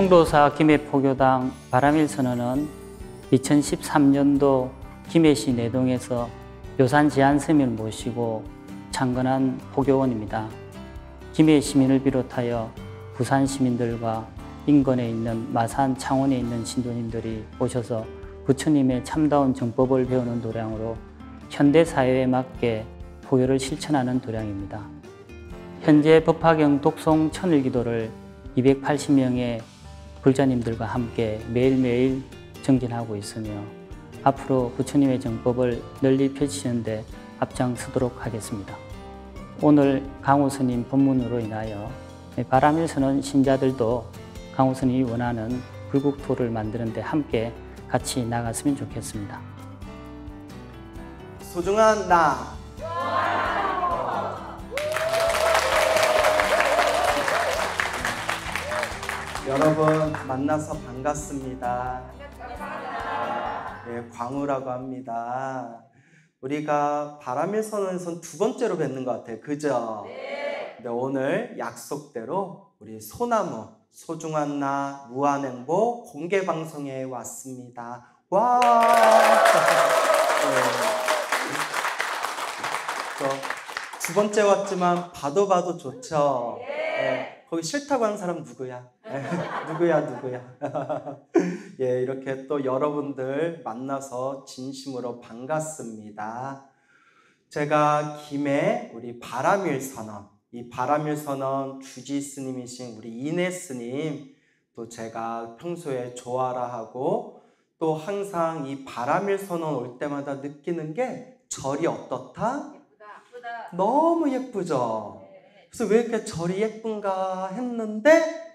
통도사 김해포교당 바람일선언은 2013년도 김해시 내동에서 요산 지한스님을 모시고 창건한 포교원입니다. 김해 시민을 비롯하여 부산 시민들과 인근에 있는 마산, 창원에 있는 신도님들이 오셔서 부처님의 참다운 정법을 배우는 도량으로 현대사회에 맞게 포교를 실천하는 도량입니다. 현재 법화경 독송 천일기도를 280명의 불자님들과 함께 매일매일 정진하고 있으며 앞으로 부처님의 정법을 널리 펼치는 데 앞장서도록 하겠습니다. 오늘 강호 스님 법문으로 인하여 바람일선언 신자들도 강호 스님이 원하는 불국토를 만드는 데 함께 같이 나갔으면 좋겠습니다. 소중한 나 여러분 만나서 반갑습니다. 네, 광우라고 합니다. 우리가 바람일선언에선 두 번째로 뵙는 것 같아요. 그죠? 네, 오늘 약속대로 우리 소나무 소중한 나 무한행보 공개방송에 왔습니다. 와! 두 번째 왔지만 봐도 좋죠? 네, 거기 싫다고 하는 사람 누구야? 누구야? 예, 이렇게 또 여러분들 만나서 진심으로 반갑습니다. 제가 김해 우리 바람일선언, 이 바람일선언 주지 스님이신 우리 이내 스님, 또 제가 평소에 좋아라 하고 또 항상 이 바람일선언 올 때마다 느끼는 게 절이 어떻다? 예쁘다. 너무 예쁘죠? 그래서 왜 이렇게 절이 예쁜가 했는데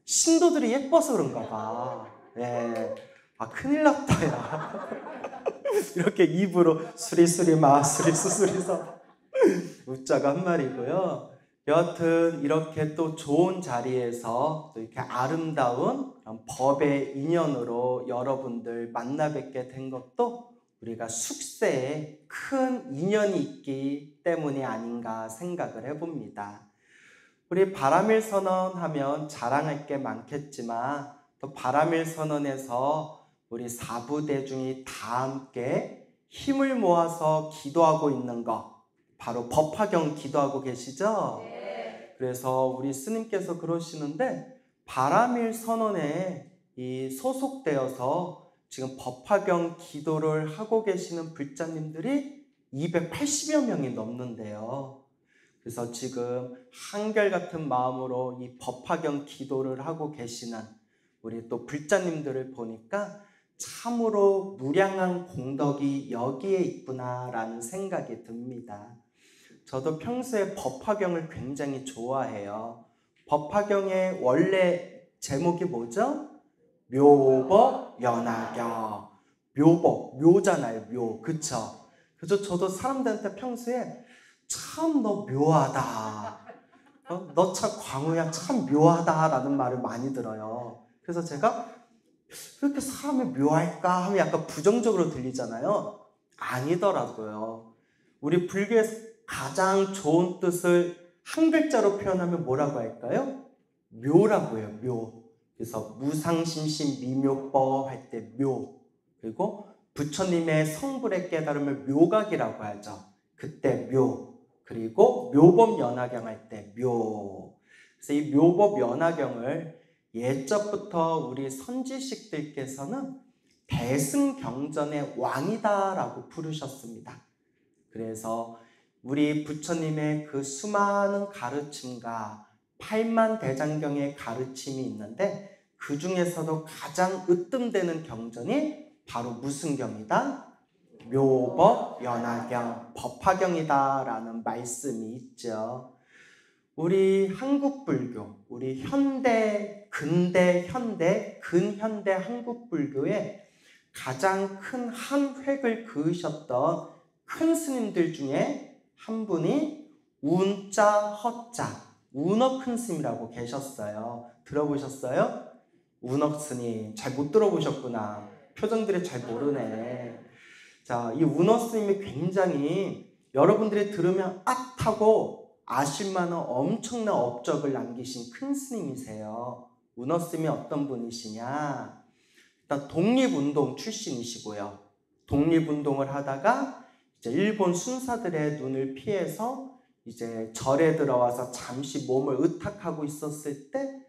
신도들이 예뻐서 그런가 봐. 예. 아, 큰일 났다, 야. 이렇게 입으로 수리수리 수리서 웃자가 한 말이고요. 여하튼 이렇게 또 좋은 자리에서 또 이렇게 아름다운 법의 인연으로 여러분들 만나 뵙게 된 것도 우리가 숙세에 큰 인연이 있기 때문이 아닌가 생각을 해봅니다. 우리 바람일선언 하면 자랑할 게 많겠지만 또 바람일선언에서 우리 사부대중이 다 함께 힘을 모아서 기도하고 있는 거 바로 법화경 기도하고 계시죠? 네. 그래서 우리 스님께서 그러시는데 바람일선언에 이 소속되어서 지금 법화경 기도를 하고 계시는 불자님들이 280여 명이 넘는데요. 그래서 지금 한결같은 마음으로 이 법화경 기도를 하고 계시는 우리 또 불자님들을 보니까 참으로 무량한 공덕이 여기에 있구나라는 생각이 듭니다. 저도 평소에 법화경을 굉장히 좋아해요. 법화경의 원래 제목이 뭐죠? 묘법 연화경. 묘법, 묘잖아요, 묘. 그쵸? 그래서 저도 사람들한테 평소에 참 너 묘하다. 너 참 광우야, 참 묘하다 라는 말을 많이 들어요. 그래서 제가 왜 이렇게 사람이 묘할까 하면 약간 부정적으로 들리잖아요. 아니더라고요. 우리 불교에서 가장 좋은 뜻을 한 글자로 표현하면 뭐라고 할까요? 묘라고 해요, 묘. 그래서 무상심심 미묘법 할 때 묘. 그리고 부처님의 성불의 깨달음을 묘각이라고 하죠. 그때 묘. 그리고 묘법 연화경 할 때 묘. 그래서 이 묘법 연화경을 예적부터 우리 선지식들께서는 대승경전의 왕이다라고 부르셨습니다. 그래서 우리 부처님의 그 수많은 가르침과 8만 대장경의 가르침이 있는데 그 중에서도 가장 으뜸되는 경전이 바로 무슨 경이다? 묘법 연화경, 법화경이다 라는 말씀이 있죠. 우리 한국 불교, 우리 현대, 근현대 한국 불교에 가장 큰 한 획을 그으셨던 큰 스님들 중에 한 분이 운자, 허자, 운억 큰 스님이라고 계셨어요. 들어보셨어요? 운억 스님. 잘 못 들어보셨구나. 표정들이 잘 모르네. 자, 이 운억 스님이 굉장히 여러분들이 들으면 앗하고 아실 만한 엄청난 업적을 남기신 큰 스님이세요. 운어스님이 어떤 분이시냐? 일단 독립운동 출신이시고요. 독립운동을 하다가 이제 일본 순사들의 눈을 피해서 이제 절에 들어와서 잠시 몸을 의탁하고 있었을 때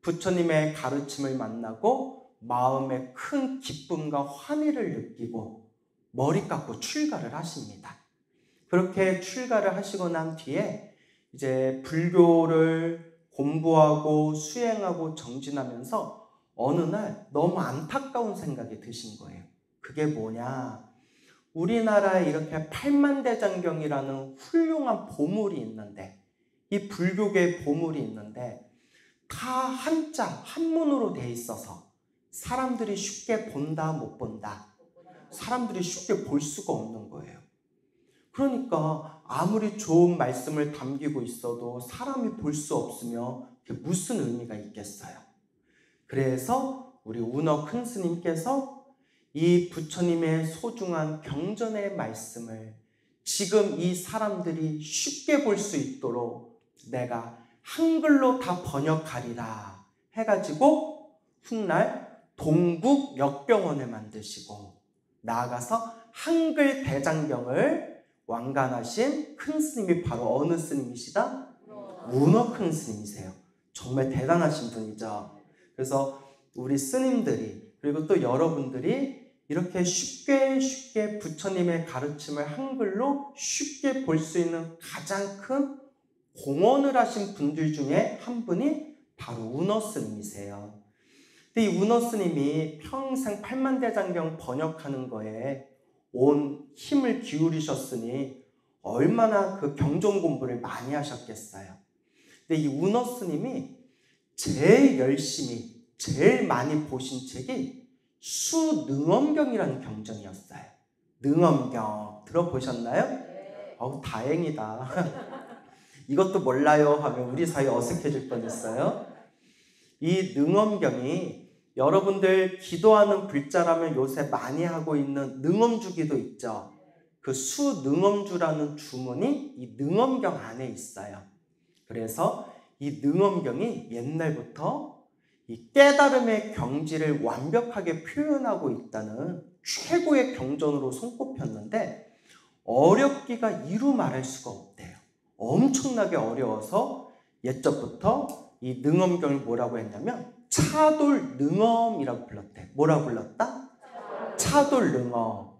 부처님의 가르침을 만나고 마음에 큰 기쁨과 환희를 느끼고 머리 깎고 출가를 하십니다. 그렇게 출가를 하시고 난 뒤에 이제 불교를 공부하고 수행하고 정진하면서 어느 날 너무 안타까운 생각이 드신 거예요. 그게 뭐냐? 우리나라에 이렇게 팔만대장경이라는 훌륭한 보물이 있는데, 이 불교계의 보물이 있는데 다 한자, 한문으로 돼 있어서 사람들이 쉽게 본다, 못 본다. 사람들이 쉽게 볼 수가 없는 거예요. 그러니까 아무리 좋은 말씀을 담기고 있어도 사람이 볼 수 없으면 그게 무슨 의미가 있겠어요. 그래서 우리 운어 큰 스님께서 이 부처님의 소중한 경전의 말씀을 지금 이 사람들이 쉽게 볼 수 있도록 내가 한글로 다 번역하리라 해가지고 훗날 동국 역병원을 만드시고 나아가서 한글 대장경을 완간하신 큰 스님이 바로 어느 스님이시다? 운어 큰 스님이세요. 정말 대단하신 분이죠. 그래서 우리 스님들이 그리고 또 여러분들이 이렇게 쉽게 부처님의 가르침을 한글로 쉽게 볼 수 있는 가장 큰 공헌을 하신 분들 중에 한 분이 바로 운어 스님이세요. 근데 이 운어 스님이 평생 팔만대장경 번역하는 거에 온 힘을 기울이셨으니 얼마나 그 경전 공부를 많이 하셨겠어요. 근데 이 운어 스님이 제일 열심히 제일 많이 보신 책이 수능엄경이라는 경전이었어요. 능엄경 들어보셨나요? 다행이다. 이것도 몰라요 하면 우리 사이 어색해질 뻔했어요. 이 능엄경이 여러분들 기도하는 불자라면 요새 많이 하고 있는 능엄주기도 있죠. 그 수능엄주라는 주문이 이 능엄경 안에 있어요. 그래서 이 능엄경이 옛날부터 이 깨달음의 경지를 완벽하게 표현하고 있다는 최고의 경전으로 손꼽혔는데 어렵기가 이루 말할 수가 없대요. 엄청나게 어려워서 옛적부터 이 능엄경을 뭐라고 했냐면 차돌 능엄이라고 불렀대. 뭐라고 불렀다? 차돌 능엄.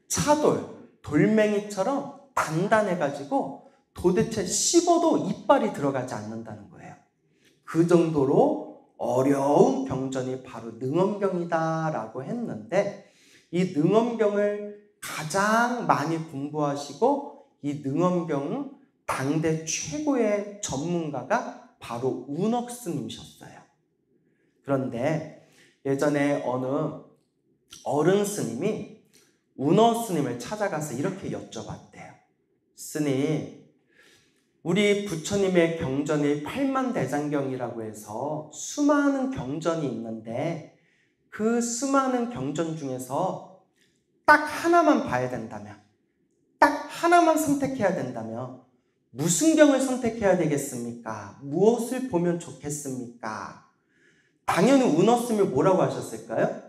차돌, 돌멩이처럼 단단해가지고 도대체 씹어도 이빨이 들어가지 않는다는 거예요. 그 정도로 어려운 경전이 바로 능엄경이다라고 했는데 이 능엄경을 가장 많이 공부하시고 이 능엄경은 당대 최고의 전문가가 바로 운어 스님이셨어요. 그런데 예전에 어느 어른 스님이 운어 스님을 찾아가서 이렇게 여쭤봤대요. 스님, 우리 부처님의 경전이 팔만대장경이라고 해서 수많은 경전이 있는데 그 수많은 경전 중에서 딱 하나만 봐야 된다면, 딱 하나만 선택해야 된다면 무슨 경을 선택해야 되겠습니까? 무엇을 보면 좋겠습니까? 당연히 운어 스님이 뭐라고 하셨을까요?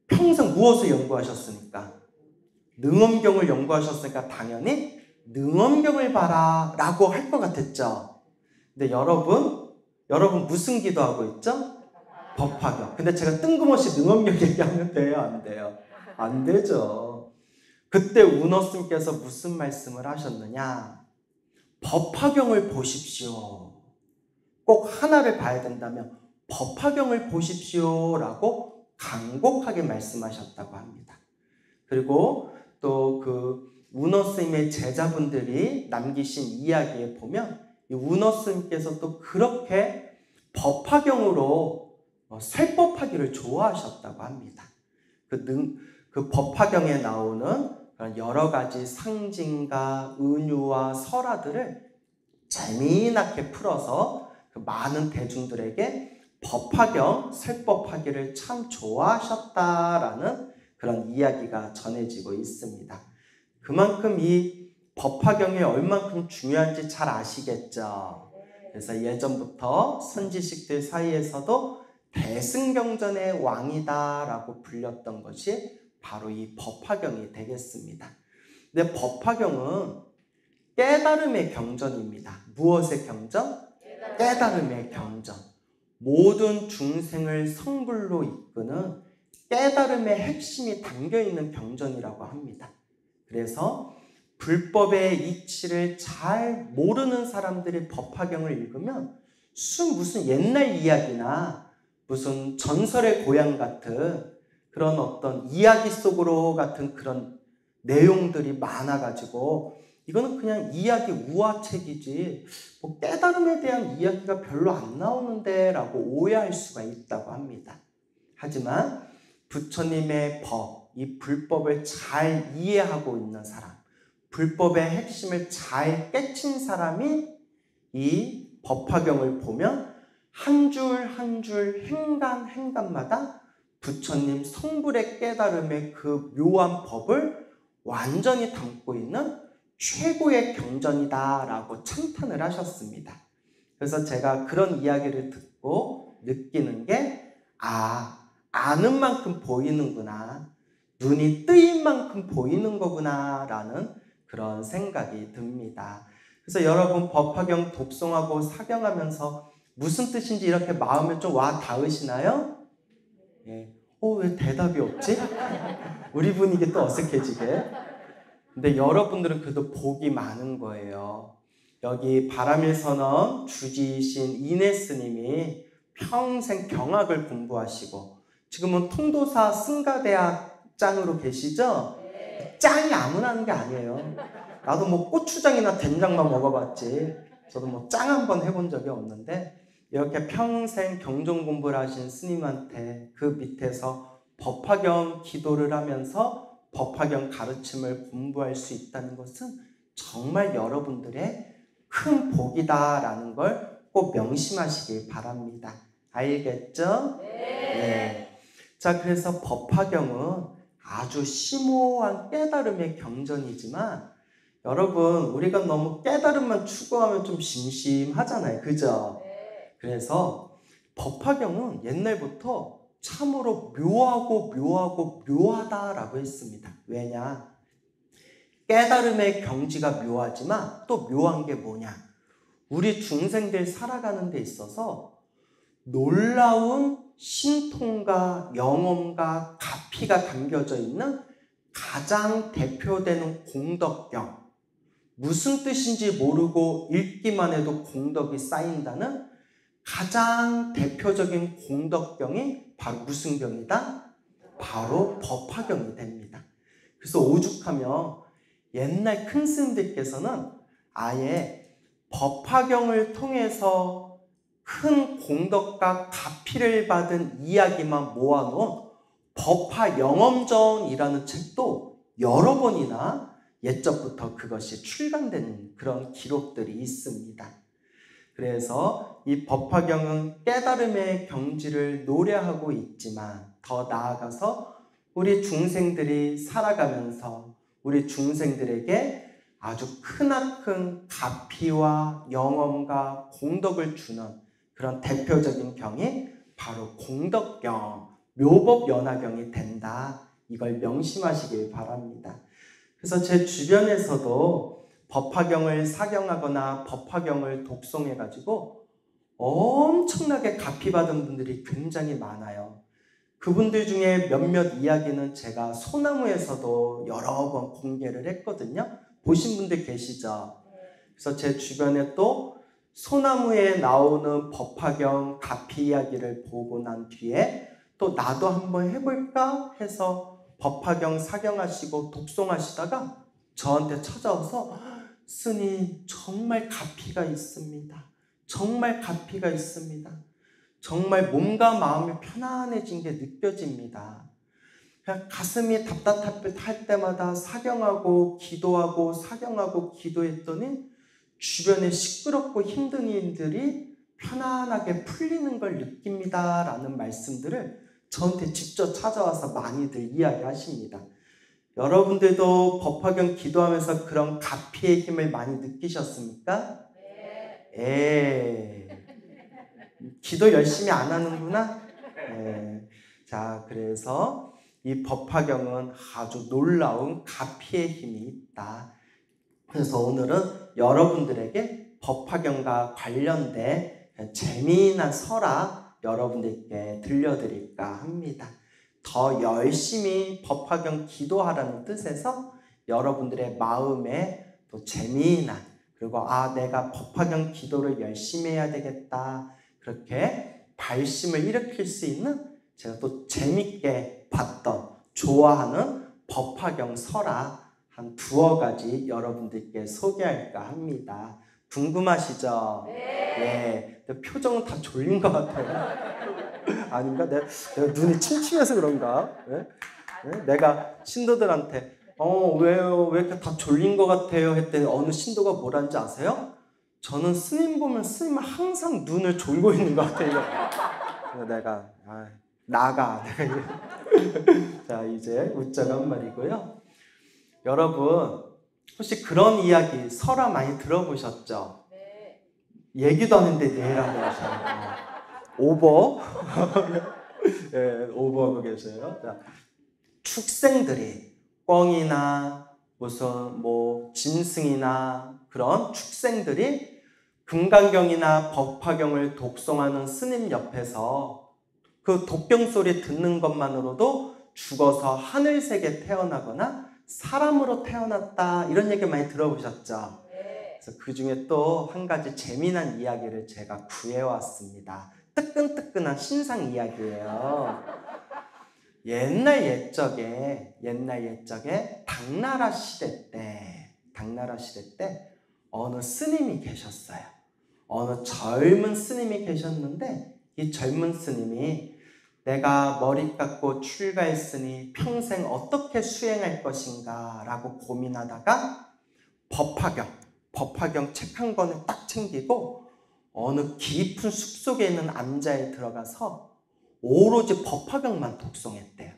평생 무엇을 연구하셨습니까? 능엄경을 연구하셨으니까 당연히 능엄경을 봐라 라고 할 것 같았죠. 근데 여러분 무슨 기도하고 있죠? 법화경. 근데 제가 뜬금없이 능엄경 얘기하면 돼요? 안 돼요? 안 되죠. 그때 운어 스님께서 무슨 말씀을 하셨느냐? 법화경을 보십시오. 꼭 하나를 봐야 된다면 법화경을 보십시오 라고 간곡하게 말씀하셨다고 합니다. 그리고 또 그 운어 스님의 제자분들이 남기신 이야기에 보면 이 운어 스님께서 또 그렇게 법화경으로 설법하기를 좋아하셨다고 합니다. 그 법화경에 나오는 여러 가지 상징과 은유와 설화들을 재미나게 풀어서 그 많은 대중들에게 법화경 설법하기를 참 좋아하셨다라는 그런 이야기가 전해지고 있습니다. 그만큼 이 법화경이 얼만큼 중요한지 잘 아시겠죠? 그래서 예전부터 선지식들 사이에서도 대승경전의 왕이다라고 불렸던 것이 바로 이 법화경이 되겠습니다. 근데 법화경은 깨달음의 경전입니다. 무엇의 경전? 깨달음의 경전. 모든 중생을 성불로 이끄는 깨달음의 핵심이 담겨있는 경전이라고 합니다. 그래서 불법의 이치를 잘 모르는 사람들이 법화경을 읽으면 무슨 옛날 이야기나 무슨 전설의 고향 같은 그런 어떤 이야기 속으로 같은 그런 내용들이 많아가지고 이거는 그냥 이야기 우화책이지 뭐 깨달음에 대한 이야기가 별로 안 나오는데 라고 오해할 수가 있다고 합니다. 하지만 부처님의 법, 이 불법을 잘 이해하고 있는 사람, 불법의 핵심을 잘 깨친 사람이 이 법화경을 보면 한 줄 한 줄 행간마다 부처님 성불의 깨달음의 그 묘한 법을 완전히 담고 있는 최고의 경전이다 라고 찬탄을 하셨습니다. 그래서 제가 그런 이야기를 듣고 느끼는 게 아는 만큼 보이는구나, 눈이 뜨인 만큼 보이는 거구나 라는 그런 생각이 듭니다. 그래서 여러분 법화경 독송하고 사경하면서 무슨 뜻인지 이렇게 마음에 좀 와 닿으시나요? 예. 왜 대답이 없지? 우리 분위기 또 어색해지게. 근데 여러분들은 그래도 복이 많은 거예요. 여기 바람일선언 주지이신 이내스님이 평생 경학을 공부하시고 지금은 통도사 승가대학 짱으로 계시죠? 짱이 아무나 하는 게 아니에요. 나도 뭐 고추장이나 된장만 먹어봤지 저도 뭐 짱 한번 해본 적이 없는데 이렇게 평생 경전 공부를 하신 스님한테 그 밑에서 법화경 기도를 하면서 법화경 가르침을 공부할 수 있다는 것은 정말 여러분들의 큰 복이다라는 걸 꼭 명심하시길 바랍니다. 알겠죠? 네. 자, 그래서 법화경은 아주 심오한 깨달음의 경전이지만 여러분 우리가 너무 깨달음만 추구하면 좀 심심하잖아요. 그죠? 그래서 법화경은 옛날부터 참으로 묘하고 묘하다라고 했습니다. 왜냐? 깨달음의 경지가 묘하지만 또 묘한 게 뭐냐? 우리 중생들 살아가는 데 있어서 놀라운 신통과 영험과 가피가 담겨져 있는 가장 대표되는 공덕경. 무슨 뜻인지 모르고 읽기만 해도 공덕이 쌓인다는 가장 대표적인 공덕경이 바로 무슨 경이다? 바로 법화경이 됩니다. 그래서 오죽하면 옛날 큰 스님들께서는 아예 법화경을 통해서 큰 공덕과 가피를 받은 이야기만 모아놓은 법화영엄전이라는 책도 여러 번이나 옛적부터 그것이 출간된 그런 기록들이 있습니다. 그래서 이 법화경은 깨달음의 경지를 노래하고 있지만 더 나아가서 우리 중생들이 살아가면서 우리 중생들에게 아주 크나큰 가피와 영험과 공덕을 주는 그런 대표적인 경이 바로 공덕경, 묘법연화경이 된다. 이걸 명심하시길 바랍니다. 그래서 제 주변에서도 법화경을 사경하거나 법화경을 독송해가지고 엄청나게 가피받은 분들이 굉장히 많아요. 그분들 중에 몇몇 이야기는 제가 소나무에서도 여러 번 공개를 했거든요. 보신 분들 계시죠? 그래서 제 주변에 또 소나무에 나오는 법화경 가피 이야기를 보고 난 뒤에 또 나도 한번 해볼까 해서 법화경 사경하시고 독송하시다가 저한테 찾아와서 스님 정말 가피가 있습니다. 정말 가피가 있습니다. 정말 몸과 마음이 편안해진 게 느껴집니다. 그냥 가슴이 답답할 때마다 사경하고 기도하고 사경하고 기도했더니 주변에 시끄럽고 힘든 일들이 편안하게 풀리는 걸 느낍니다 라는 말씀들을 저한테 직접 찾아와서 많이들 이야기하십니다. 여러분들도 법화경 기도하면서 그런 가피의 힘을 많이 느끼셨습니까? 기도 열심히 안 하는구나. 자, 그래서 이 법화경은 아주 놀라운 가피의 힘이 있다. 그래서 오늘은 여러분들에게 법화경과 관련된 재미난 설화 여러분들께 들려드릴까 합니다. 더 열심히 법화경 기도하라는 뜻에서 여러분들의 마음에 또 재미난, 그리고 내가 법화경 기도를 열심히 해야 되겠다, 그렇게 발심을 일으킬 수 있는, 제가 또 재밌게 봤던, 좋아하는 법화경 설화 한 두어 가지 여러분들께 소개할까 합니다. 궁금하시죠? 네. 표정은 다 졸린 것 같아요. 아닌가? 내가 눈이 침침해서 그런가? 네? 내가 신도들한테 왜요? 왜 이렇게 다 졸린 것 같아요? 했더니 어느 신도가 뭐라는지 아세요? 저는 스님 보면 스님은 항상 눈을 졸고 있는 것 같아요. 그래서 내가 나가. 자, 이제 웃자고 한 말이고요. 여러분, 혹시 그런 이야기 설화 많이 들어보셨죠? 네. 얘기도 하는데 내라고 하셔요. 오버. 네, 오버하고 계세요. 자, 축생들이 꿩이나 무슨 짐승이나 그런 축생들이 금강경이나 법화경을 독송하는 스님 옆에서 그 독경 소리 듣는 것만으로도 죽어서 하늘색에 태어나거나 사람으로 태어났다, 이런 얘기 많이 들어보셨죠? 그래서 그 중에 또 한 가지 재미난 이야기를 제가 구해왔습니다. 뜨끈뜨끈한 신상 이야기예요. 옛날 옛적에 당나라 시대 때 어느 스님이 계셨어요. 어느 젊은 스님이 계셨는데, 이 젊은 스님이 내가 머리 깎고 출가했으니 평생 어떻게 수행할 것인가 라고 고민하다가 법화경 책 한 권을 딱 챙기고 어느 깊은 숲속에 있는 암자에 들어가서 오로지 법화경만 독송했대요.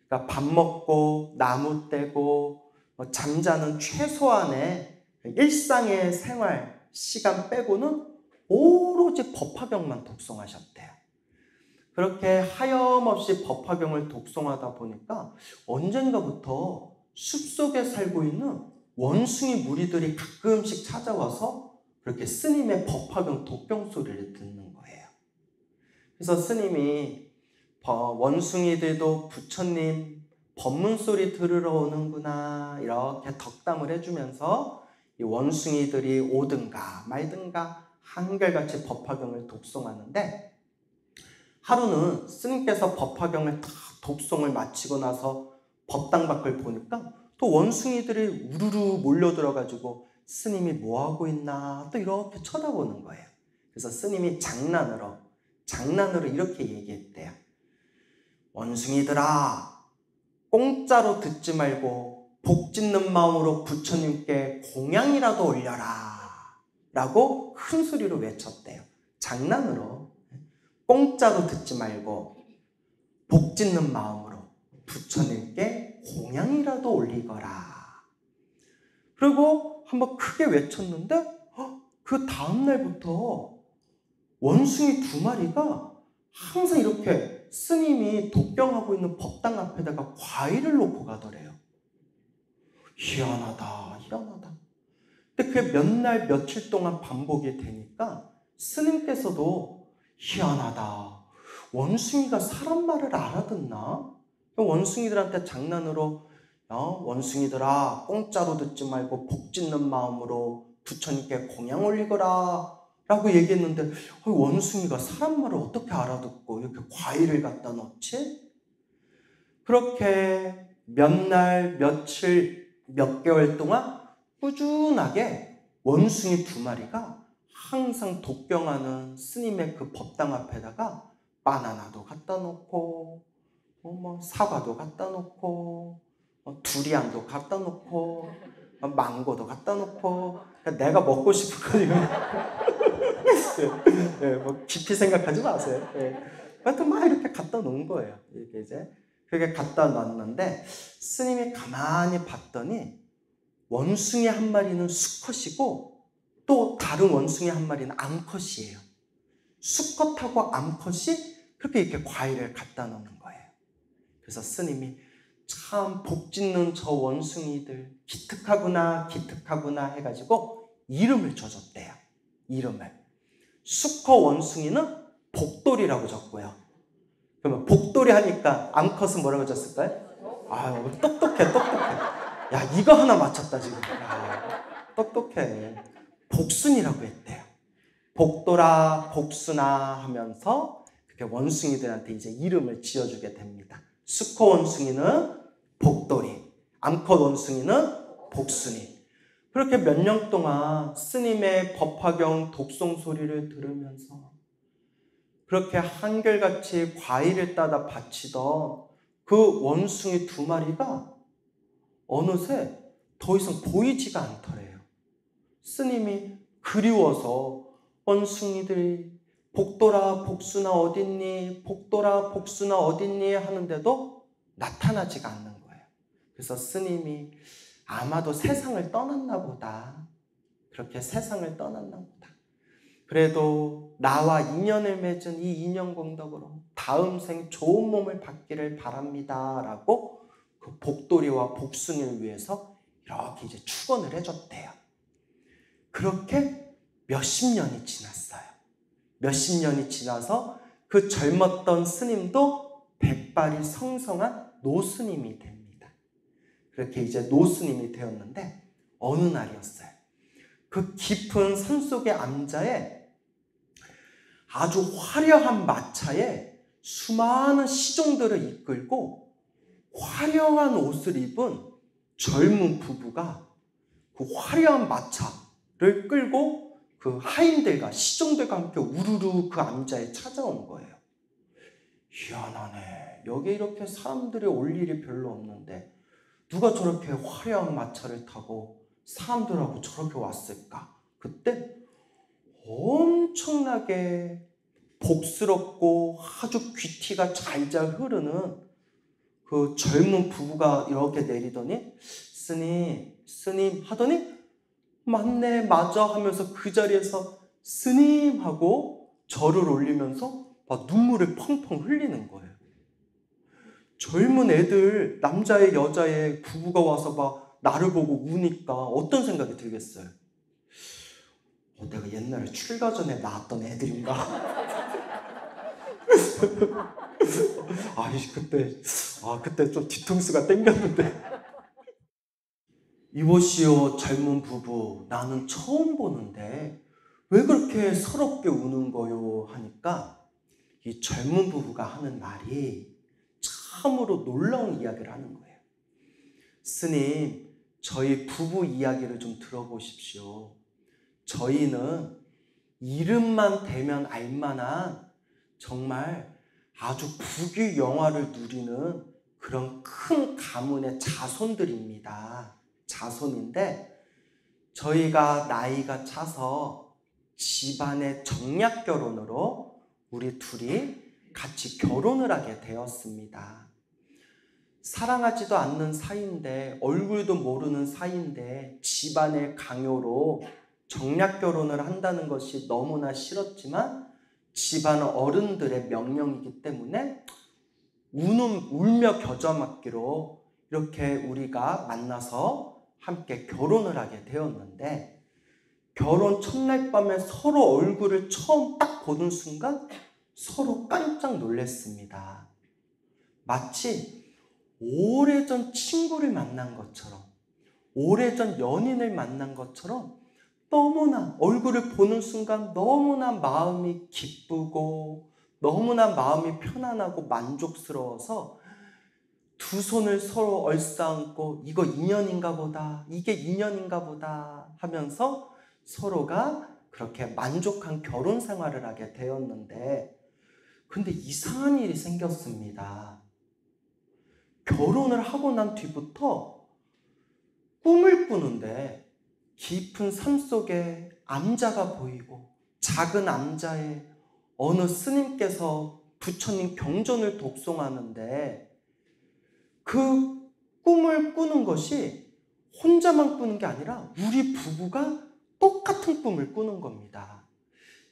그러니까 밥 먹고 나무 떼고 잠자는 최소한의 일상의 생활 시간 빼고는 오로지 법화경만 독송하셨대요. 그렇게 하염없이 법화경을 독송하다 보니까 언젠가부터 숲속에 살고 있는 원숭이 무리들이 가끔씩 찾아와서 그렇게 스님의 법화경 독경 소리를 듣는 거예요. 그래서 스님이 원숭이들도 부처님 법문 소리 들으러 오는구나, 이렇게 덕담을 해주면서 이 원숭이들이 오든가 말든가 한결같이 법화경을 독송하는데, 하루는 스님께서 법화경을 다 독송을 마치고 나서 법당 밖을 보니까 또 원숭이들이 우르르 몰려들어가지고 스님이 뭐하고 있나 또 이렇게 쳐다보는 거예요. 그래서 스님이 장난으로 이렇게 얘기했대요. 원숭이들아, 공짜로 듣지 말고 복 짓는 마음으로 부처님께 공양이라도 올려라 라고 큰 소리로 외쳤대요. 장난으로. 공짜로 듣지 말고 복 짓는 마음으로 부처님께 공양이라도 올리거라. 그리고 한번 크게 외쳤는데 그 다음날부터 원숭이 2마리가 항상 이렇게 스님이 독경하고 있는 법당 앞에다가 과일을 놓고 가더래요. 희한하다. 근데 그게 몇 날 며칠 동안 반복이 되니까 스님께서도 희한하다, 원숭이가 사람 말을 알아듣나? 원숭이들한테 장난으로 원숭이들아, 공짜로 듣지 말고 복 짓는 마음으로 부처님께 공양 올리거라 라고 얘기했는데, 원숭이가 사람 말을 어떻게 알아듣고 이렇게 과일을 갖다 놓지? 그렇게 몇 날, 며칠, 몇 개월 동안 꾸준하게 원숭이 2마리가 항상 독경하는 스님의 그 법당 앞에다가 바나나도 갖다 놓고 사과도 갖다 놓고 두리안도 갖다 놓고 망고도 갖다 놓고, 내가 먹고 싶은 거 깊이 생각하지 마세요. 하여튼 막 이렇게 갖다 놓은 거예요. 이렇게 이제 그게 갖다 놨는데, 스님이 가만히 봤더니 원숭이 1마리는 수컷이고 또 다른 원숭이 한 마리는 암컷이에요. 수컷하고 암컷이 그렇게 이렇게 과일을 갖다 놓는 거예요. 그래서 스님이 참 복짓는 저 원숭이들 기특하구나 기특하구나 해가지고 이름을 줘줬대요. 이름을. 수컷 원숭이는 복돌이라고 적고요. 그러면 복돌이 하니까 암컷은 뭐라고 줬을까요? 아유, 똑똑해. 야, 이거 하나 맞췄다 지금. 야, 똑똑해. 복순이라고 했대요. 복돌아, 복순아 하면서 그렇게 원숭이들한테 이제 이름을 지어주게 됩니다. 수컷 원숭이는 복돌이, 암컷 원숭이는 복순이. 그렇게 몇 년 동안 스님의 법화경 독송 소리를 들으면서 그렇게 한결같이 과일을 따다 바치던 그 원숭이 2마리가 어느새 더 이상 보이지가 않더래요. 스님이 그리워서 원숭이들이 복돌아 복순아 어딨니? 복돌아 복순아 어딨니? 하는데도 나타나지가 않는 거예요. 그래서 스님이 아마도 세상을 떠났나 보다. 그렇게 세상을 떠났나 보다. 그래도 나와 인연을 맺은 이 인연 공덕으로 다음 생 좋은 몸을 받기를 바랍니다. 라고 그 복돌이와 복순이를 위해서 이렇게 이제 축원을 해줬대요. 그렇게 몇십 년이 지났어요. 몇십 년이 지나서 그 젊었던 스님도 백발이 성성한 노스님이 됩니다. 그렇게 이제 노스님이 되었는데 어느 날이었어요. 그 깊은 산속의 암자에 아주 화려한 마차에 수많은 시종들을 이끌고 화려한 옷을 입은 젊은 부부가 그 화려한 마차를 끌고 그 하인들과 시종들과 함께 우르르 그 암자에 찾아온 거예요. 희한하네. 여기 이렇게 사람들이 올 일이 별로 없는데 누가 저렇게 화려한 마차를 타고 사람들하고 저렇게 왔을까? 그때 엄청나게 복스럽고 아주 귀티가 잘잘 흐르는 그 젊은 부부가 이렇게 내리더니 스님 하더니 맞네 맞아 하면서 그 자리에서 스님 하고 절을 올리면서 막 눈물을 펑펑 흘리는 거예요. 젊은 애들 남자애 여자애 부부가 와서 막 나를 보고 우니까 어떤 생각이 들겠어요? 내가 옛날에 출가전에 나왔던 애들인가? 그때 좀 뒤통수가 땡겼는데. 이보시오 젊은 부부, 나는 처음 보는데 왜 그렇게 서럽게 우는 거요? 하니까 이 젊은 부부가 하는 말이 참으로 놀라운 이야기를 하는 거예요. 스님, 저희 부부 이야기를 좀 들어보십시오. 저희는 이름만 대면 알만한 정말 아주 부귀영화를 누리는 그런 큰 가문의 자손들입니다. 자손인데 저희가 나이가 차서 집안의 정략 결혼으로 우리 둘이 같이 결혼을 하게 되었습니다. 사랑하지도 않는 사이인데 얼굴도 모르는 사이인데 집안의 강요로 정략 결혼을 한다는 것이 너무나 싫었지만 집안 어른들의 명령이기 때문에 울며 겨자 맞기로 이렇게 우리가 만나서 함께 결혼을 하게 되었는데 결혼 첫날 밤에 서로 얼굴을 처음 딱 보는 순간 서로 깜짝 놀랐습니다. 마치 오래전 친구를 만난 것처럼 오래전 연인을 만난 것처럼 너무나 얼굴을 보는 순간 너무나 마음이 기쁘고 너무나 마음이 편안하고 만족스러워서 두 손을 서로 얼싸안고 이거 인연인가 보다, 이게 인연인가 보다 하면서 서로가 그렇게 만족한 결혼 생활을 하게 되었는데 근데 이상한 일이 생겼습니다. 결혼을 하고 난 뒤부터 꿈을 꾸는데 깊은 산속에 암자가 보이고 작은 암자에 어느 스님께서 부처님 경전을 독송하는데 그 꿈을 꾸는 것이 혼자만 꾸는 게 아니라 우리 부부가 똑같은 꿈을 꾸는 겁니다.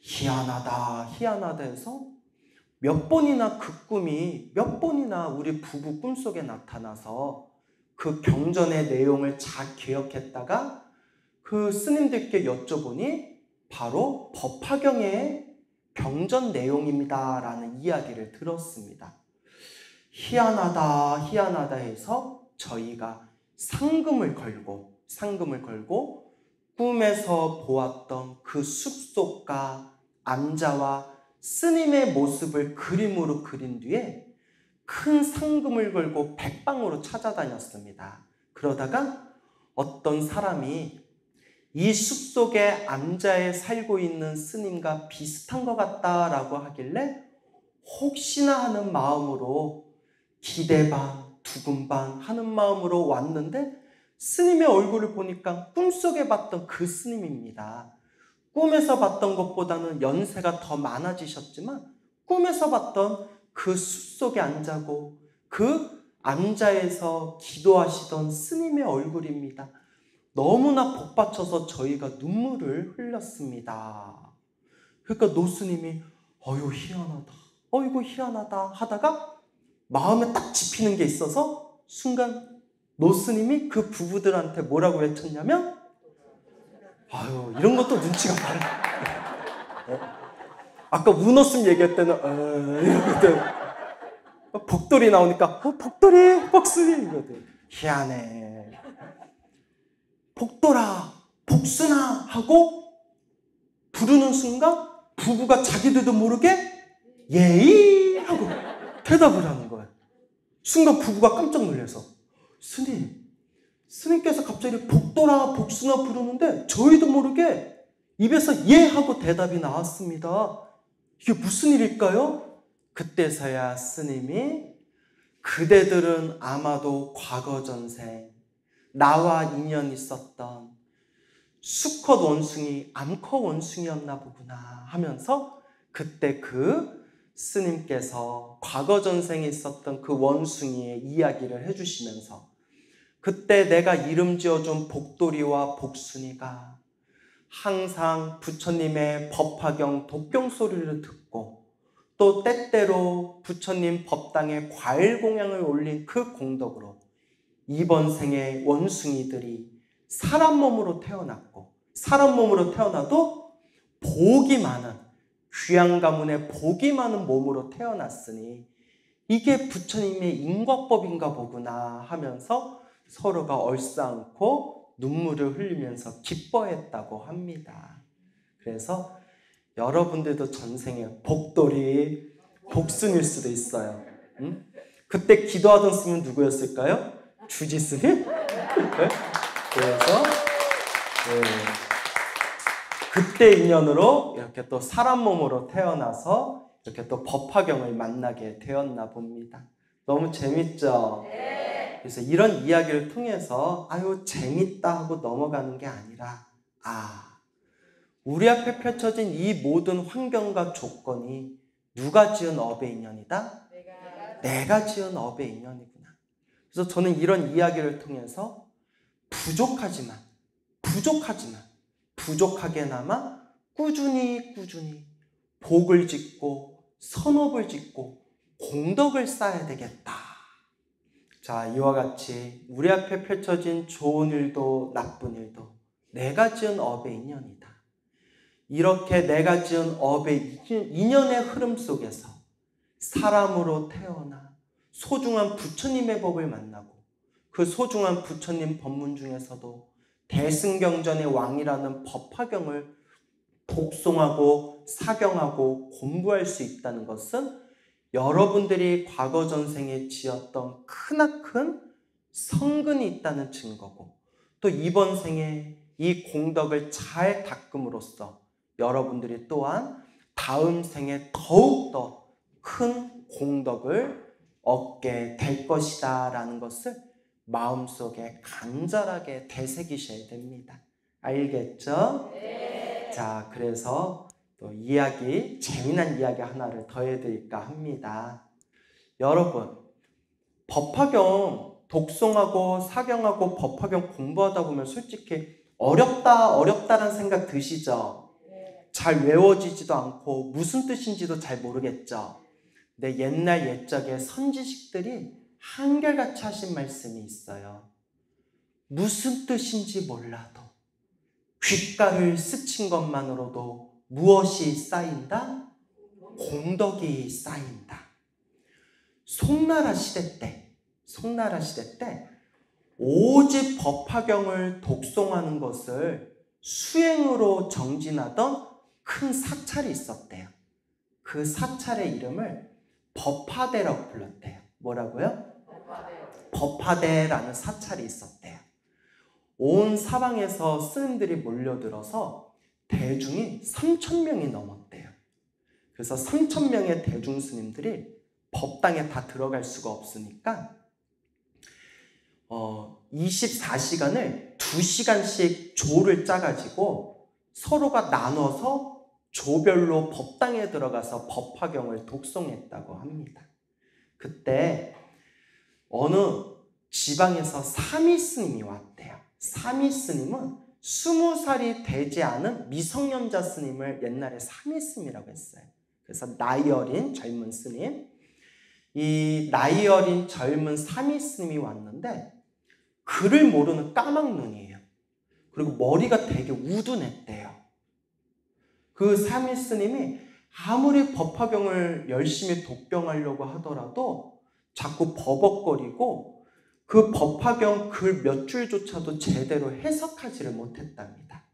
희한하다, 희한하다 해서 몇 번이나 그 꿈이 몇 번이나 우리 부부 꿈속에 나타나서 그 경전의 내용을 잘 기억했다가 그 스님들께 여쭤보니 바로 법화경의 경전 내용입니다 라는 이야기를 들었습니다. 희한하다, 희한하다 해서 저희가 상금을 걸고 꿈에서 보았던 그 숲속과 암자와 스님의 모습을 그림으로 그린 뒤에 큰 상금을 걸고 백방으로 찾아다녔습니다. 그러다가 어떤 사람이 이 숲속에 암자에 살고 있는 스님과 비슷한 것 같다라고 하길래 혹시나 하는 마음으로 기대 반, 두근 반 하는 마음으로 왔는데 스님의 얼굴을 보니까 꿈속에 봤던 그 스님입니다. 꿈에서 봤던 것보다는 연세가 더 많아지셨지만 꿈에서 봤던 그 숲속에 앉아고 그 암자에서 기도하시던 스님의 얼굴입니다. 너무나 복받쳐서 저희가 눈물을 흘렸습니다. 그러니까 노스님이 어휴 희한하다, 어이구 희한하다 하다가 마음에 딱 집히는 게 있어서 순간 노스님이 그 부부들한테 뭐라고 외쳤냐면 아유 이런 것도 눈치가 많아. 아까 문어슴 얘기할 때는 이러거든. 복돌이 나오니까 복돌이 복순이 이거든. 희한해. 복돌아 복순아 하고 부르는 순간 부부가 자기들도 모르게 예이 하고 대답을 하는 거예요. 순간 부부가 깜짝 놀라서 스님께서 갑자기 복돌아 복순아 부르는데 저희도 모르게 입에서 예 하고 대답이 나왔습니다. 이게 무슨 일일까요? 그때서야 스님이 그대들은 아마도 과거 전생 나와 인연 있었던 수컷 원숭이 암컷 원숭이였나 보구나 하면서 그때 그 스님께서 과거 전생에 있었던 그 원숭이의 이야기를 해주시면서 그때 내가 이름 지어준 복돌이와 복순이가 항상 부처님의 법화경 독경 소리를 듣고 또 때때로 부처님 법당에 과일 공양을 올린 그 공덕으로 이번 생에 원숭이들이 사람 몸으로 태어났고 사람 몸으로 태어나도 복이 많은 귀한 가문의 복이 많은 몸으로 태어났으니 이게 부처님의 인과법인가 보구나 하면서 서로가 얼싸안고 눈물을 흘리면서 기뻐했다고 합니다. 그래서 여러분들도 전생에 복돌이 복순일 수도 있어요. 응? 그때 기도하던 스님은 누구였을까요? 주지 스님? 네? 그래서 그때 인연으로 이렇게 또 사람 몸으로 태어나서 이렇게 또 법화경을 만나게 되었나 봅니다. 너무 재밌죠? 네. 그래서 이런 이야기를 통해서 아유 재밌다 하고 넘어가는 게 아니라 우리 앞에 펼쳐진 이 모든 환경과 조건이 누가 지은 업의 인연이다? 내가 지은 업의 인연이구나. 그래서 저는 이런 이야기를 통해서 부족하게나마 꾸준히 복을 짓고 선업을 짓고 공덕을 쌓아야 되겠다. 자, 이와 같이 우리 앞에 펼쳐진 좋은 일도 나쁜 일도 내가 지은 업의 인연이다. 이렇게 내가 지은 업의 인연의 흐름 속에서 사람으로 태어나 소중한 부처님의 법을 만나고 그 소중한 부처님 법문 중에서도 대승경전의 왕이라는 법화경을 독송하고 사경하고 공부할 수 있다는 것은 여러분들이 과거 전생에 지었던 크나큰 성근이 있다는 증거고 또 이번 생에 이 공덕을 잘 닦음으로써 여러분들이 또한 다음 생에 더욱더 큰 공덕을 얻게 될 것이다 라는 것을 마음속에 간절하게 되새기셔야 됩니다. 알겠죠? 네. 자, 그래서 또 재미난 이야기 하나를 더 해드릴까 합니다. 여러분, 법화경 독송하고 사경하고 법화경 공부하다 보면 솔직히 어렵다라는 생각 드시죠? 잘 외워지지도 않고 무슨 뜻인지도 잘 모르겠죠? 근데 옛날 옛적에 선지식들이 한결같이 하신 말씀이 있어요. 무슨 뜻인지 몰라도 귓가를 스친 것만으로도 무엇이 쌓인다? 공덕이 쌓인다. 송나라 시대 때 오직 법화경을 독송하는 것을 수행으로 정진하던 큰 사찰이 있었대요. 그 사찰의 이름을 법화대라고 불렀대요. 뭐라고요? 법화대라는 사찰이 있었대요. 온 사방에서 스님들이 몰려들어서 대중이 3,000명이 넘었대요. 그래서 3,000명의 대중 스님들이 법당에 다 들어갈 수가 없으니까 24시간을 2시간씩 조를 짜가지고 서로가 나눠서 조별로 법당에 들어가서 법화경을 독송했다고 합니다. 그때 어느 지방에서 사미 스님이 왔대요. 사미 스님은 20살이 되지 않은 미성년자 스님을 옛날에 사미 스님이라고 했어요. 그래서 나이 어린 젊은 스님, 이 나이 어린 젊은 사미 스님이 왔는데 글을 모르는 까막눈이에요. 그리고 머리가 되게 우둔했대요. 그 사미 스님이 아무리 법화경을 열심히 독경하려고 하더라도 자꾸 버벅거리고 그 법화경 글 몇 줄조차도 제대로 해석하지를 못했답니다.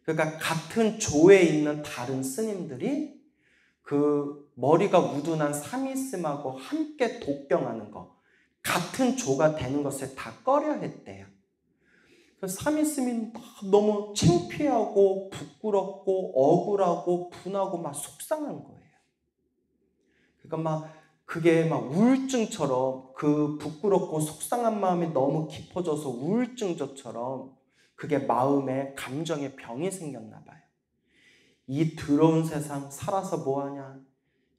그러니까 같은 조에 있는 다른 스님들이 그 머리가 우둔한 사미스님하고 함께 독경하는 거, 같은 조가 되는 것을 다 꺼려했대요. 사미스님이 너무 창피하고 부끄럽고 억울하고 분하고 막 속상한 거예요. 그러니까 그게 우울증처럼 그 부끄럽고 속상한 마음이 너무 깊어져서 우울증처럼 그게 마음에 감정에 병이 생겼나 봐요. 이 더러운 세상 살아서 뭐하냐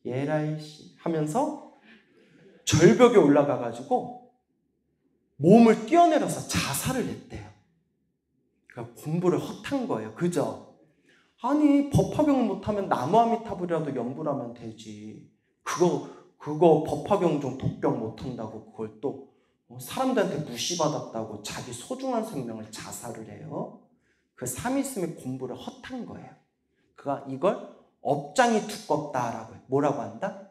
예라이씨 하면서 절벽에 올라가가지고 몸을 뛰어내려서 자살을 했대요. 그러니까 공부를 헛한 거예요. 그죠? 아니 법화경을 못하면 나무아미타불이라도 연구를 하면 되지. 그거 법화경 좀 독경 못한다고 그걸 또 사람들한테 무시받았다고 자기 소중한 생명을 자살을 해요. 그 사미스님이 공부를 헛한 거예요. 그가 이걸 업장이 두껍다라고 해요. 뭐라고 한다?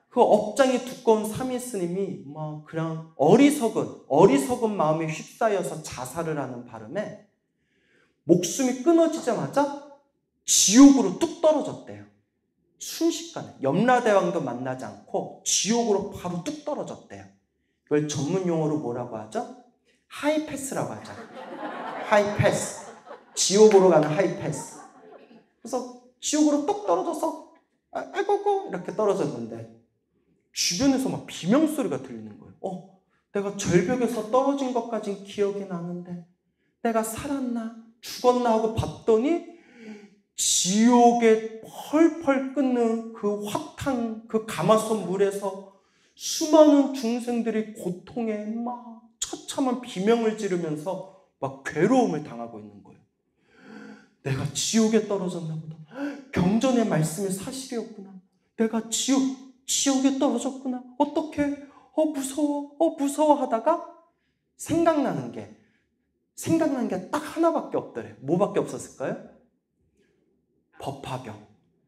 그 업장이 두꺼운 사미스님이 그냥 어리석은 마음에 휩싸여서 자살을 하는 바람에 목숨이 끊어지자마자 지옥으로 뚝 떨어졌대요. 순식간에 염라대왕도 만나지 않고 지옥으로 바로 뚝 떨어졌대요. 이걸 전문 용어로 뭐라고 하죠? 하이패스라고 하죠. 하이패스. 지옥으로 가는 하이패스. 그래서 지옥으로 뚝 떨어져서 아이고 이렇게 떨어졌는데 주변에서 막 비명소리가 들리는 거예요. 내가 절벽에서 떨어진 것까진 기억이 나는데 내가 살았나 죽었나 하고 봤더니 지옥에 펄펄 끓는 그 확탄 그 가마솥 물에서 수많은 중생들이 고통에 막 처참한 비명을 지르면서 막 괴로움을 당하고 있는 거예요. 내가 지옥에 떨어졌나 보다. 경전의 말씀이 사실이었구나. 내가 지옥에 떨어졌구나. 어떡해? 무서워 하다가 생각난 게 딱 하나밖에 없더래. 뭐밖에 없었을까요?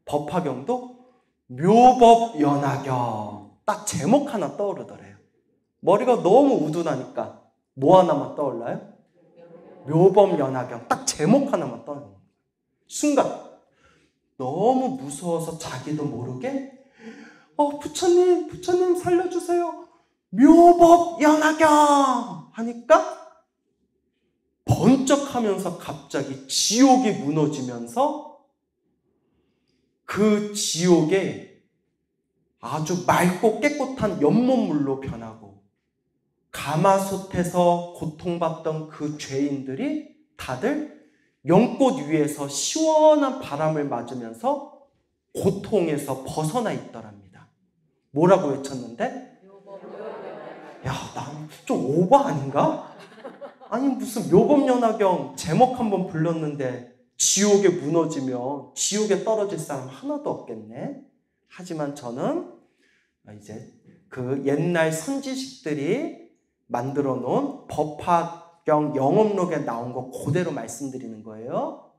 법화경도 묘법연화경. 딱 제목 하나 떠오르더래요. 머리가 너무 우둔하니까 뭐 하나만 떠올라요? 묘법연화경. 딱 제목 하나만 떠올라요. 순간 너무 무서워서 자기도 모르게 부처님 살려주세요. 묘법연화경 하니까 번쩍하면서 갑자기 지옥이 무너지면서 그 지옥에 아주 맑고 깨끗한 연못물로 변하고 가마솥에서 고통받던 그 죄인들이 다들 연꽃 위에서 시원한 바람을 맞으면서 고통에서 벗어나 있더랍니다. 뭐라고 외쳤는데? 야, 난 좀 오버 아닌가? 아니 무슨 묘법연화경 제목 한번 불렀는데 지옥에 무너지면 지옥에 떨어질 사람 하나도 없겠네. 하지만 저는 이제 그 옛날 선지식들이 만들어 놓은 법화경 영업록에 나온 거 그대로 말씀드리는 거예요.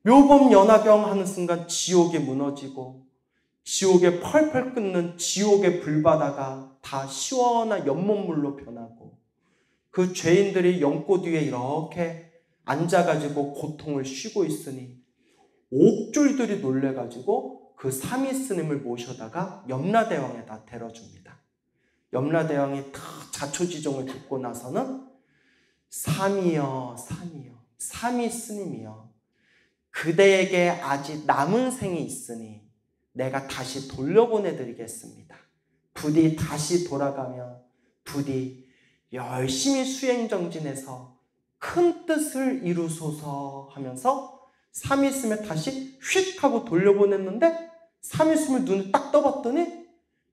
묘법연화경 하는 순간 지옥에 무너지고 지옥에 펄펄 끓는 지옥의 불바다가 다 시원한 연못물로 변하고 그 죄인들이 연꽃 위에 이렇게 앉아가지고 고통을 쉬고 있으니 옥졸들이 놀래가지고 그 삼위스님을 모셔다가 염라대왕에다 데려줍니다. 염라대왕이 다 자초지종을 듣고 나서는 삼위여 삼위스님이여 그대에게 아직 남은 생이 있으니 내가 다시 돌려보내드리겠습니다. 부디 다시 돌아가며 부디 열심히 수행정진해서 큰 뜻을 이루소서 하면서 삼위스님을 다시 휙 하고 돌려보냈는데 삼위스님을 눈을 딱 떠봤더니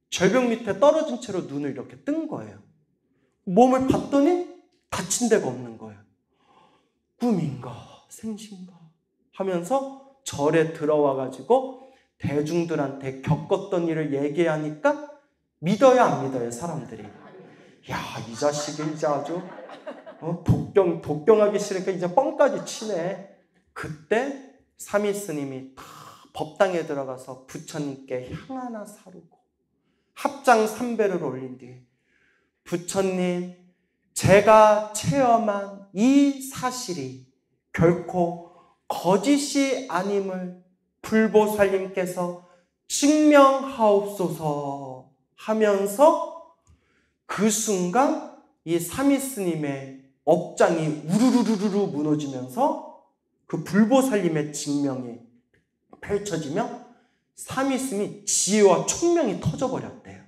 절벽 밑에 떨어진 채로 눈을 이렇게 뜬 거예요. 몸을 봤더니 다친 데가 없는 거예요. 꿈인가 생신가 하면서 절에 들어와가지고 대중들한테 겪었던 일을 얘기하니까 믿어야 안 믿어요, 사람들이. 야, 이 자식이 이제 아주 독경하기 싫으니까 이제 뻥까지 치네. 그때 삼위스님이 다 법당에 들어가서 부처님께 향 하나 사르고 합장 3배를 올린 뒤에 부처님, 제가 체험한 이 사실이 결코 거짓이 아님을 불보살님께서 증명하옵소서 하면서 그 순간 이 삼위스님의 업장이 우르르르르 무너지면서 그 불보살님의 증명이 펼쳐지며 삼위스님이 지혜와 총명이 터져버렸대요.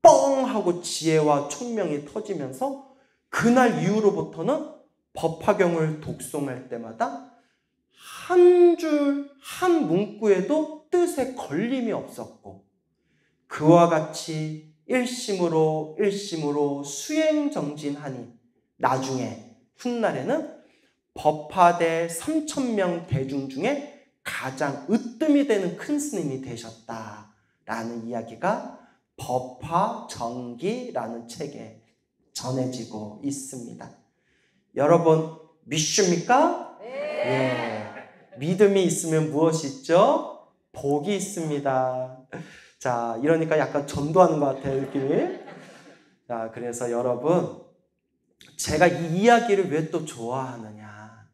뻥 하고 지혜와 총명이 터지면서 그날 이후로부터는 법화경을 독송할 때마다 한 줄, 한 문구에도 뜻에 걸림이 없었고 그와 같이 일심으로 수행정진하니 나중에 훗날에는 법화대 3,000명 대중 중에 가장 으뜸이 되는 큰 스님이 되셨다라는 이야기가 법화정기라는 책에 전해지고 있습니다. 여러분 믿습니까? 예. 믿음이 있으면 무엇이 있죠? 복이 있습니다. 자, 이러니까 약간 전도하는 것 같아요, 느낌이. 자, 그래서 여러분, 제가 이 이야기를 왜 또 좋아하느냐.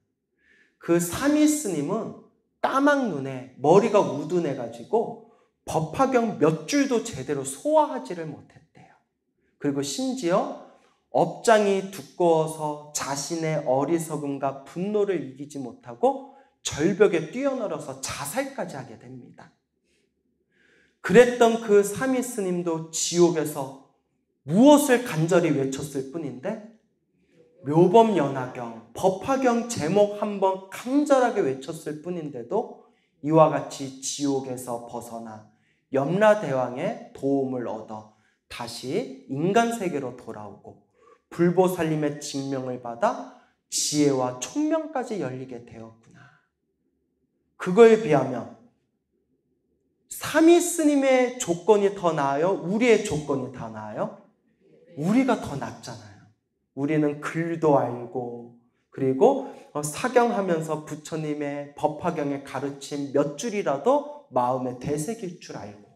그 삼위스님은 까막 눈에 머리가 우둔해가지고 법화경 몇 줄도 제대로 소화하지를 못했대요. 그리고 심지어 업장이 두꺼워서 자신의 어리석음과 분노를 이기지 못하고 절벽에 뛰어내려서 자살까지 하게 됩니다. 그랬던 그 삼위스님도 지옥에서 무엇을 간절히 외쳤을 뿐인데 묘법연화경, 법화경 제목 한번 간절하게 외쳤을 뿐인데도 이와 같이 지옥에서 벗어나 염라대왕의 도움을 얻어 다시 인간 세계로 돌아오고 불보살님의 증명을 받아 지혜와 총명까지 열리게 되었구나. 그거에 비하면 삼위스님의 조건이 더 나아요? 우리의 조건이 더 나아요? 우리가 더 낫잖아요. 우리는 글도 알고 그리고 사경하면서 부처님의 법화경의 가르침 몇 줄이라도 마음에 되새길 줄 알고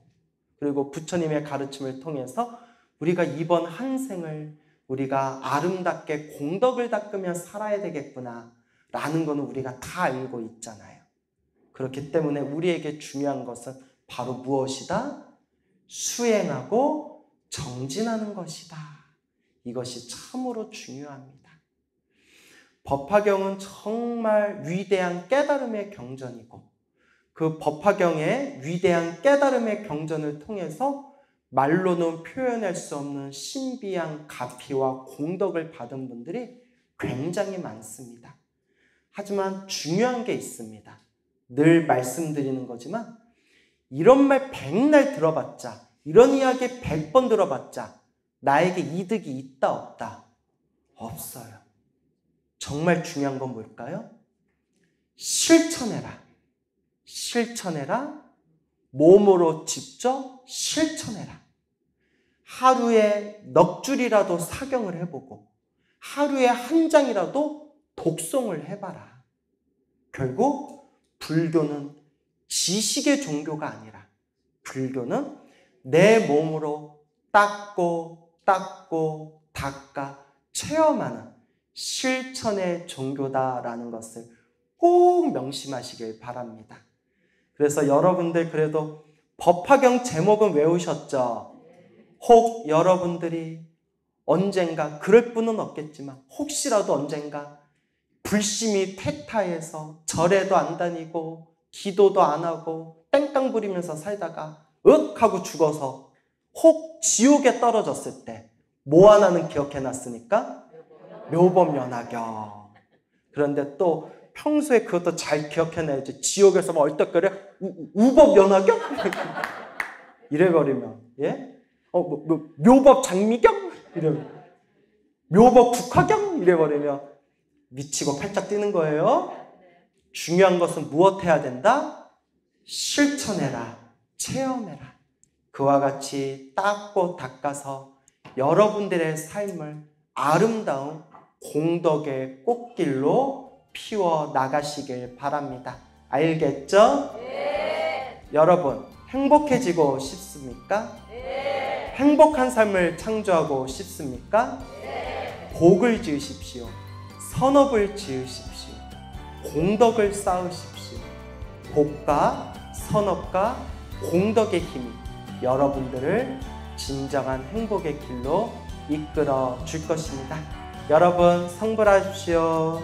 그리고 부처님의 가르침을 통해서 우리가 이번 한 생을 우리가 아름답게 공덕을 닦으며 살아야 되겠구나 라는 것은 우리가 다 알고 있잖아요. 그렇기 때문에 우리에게 중요한 것은 바로 무엇이다? 수행하고 정진하는 것이다. 이것이 참으로 중요합니다. 법화경은 정말 위대한 깨달음의 경전이고 그 법화경의 위대한 깨달음의 경전을 통해서 말로는 표현할 수 없는 신비한 가피와 공덕을 받은 분들이 굉장히 많습니다. 하지만 중요한 게 있습니다. 늘 말씀드리는 거지만 이런 말 100날 들어봤자 이런 이야기 100번 들어봤자 나에게 이득이 있다 없다? 없어요. 정말 중요한 건 뭘까요? 실천해라. 실천해라. 몸으로 직접 실천해라. 하루에 넉 줄이라도 사경을 해보고 하루에 한 장이라도 독송을 해봐라. 결국 불교는 지식의 종교가 아니라 불교는 내 몸으로 닦고 닦아 체험하는 실천의 종교다라는 것을 꼭 명심하시길 바랍니다. 그래서 여러분들 그래도 법화경 제목은 외우셨죠? 혹 여러분들이 언젠가, 그럴 분은 없겠지만 혹시라도 언젠가 불심이 퇴타해서 절에도 안 다니고 기도도 안 하고 땡깡 부리면서 살다가 윽 하고 죽어서 혹 지옥에 떨어졌을 때 뭐 하나는 기억해놨으니까? 묘법연화경. 그런데 또 평소에 그것도 잘 기억해놔야지. 지옥에서 막 얼떡거려? 우법연화경? 이래버리면, 예? 묘법 장미경? 이러면. 묘법 국화경? 이래버리면 미치고 팔짝 뛰는 거예요. 중요한 것은 무엇 해야 된다? 실천해라. 체험해라. 그와 같이 닦고 닦아서 여러분들의 삶을 아름다운 공덕의 꽃길로 피워 나가시길 바랍니다. 알겠죠? 네. 여러분, 행복해지고 싶습니까? 네. 행복한 삶을 창조하고 싶습니까? 네. 복을 지으십시오. 선업을 지으십시오. 공덕을 쌓으십시오. 복과 선업과 공덕의 힘이 여러분들을 진정한 행복의 길로 이끌어 줄 것입니다. 여러분 성불하십시오.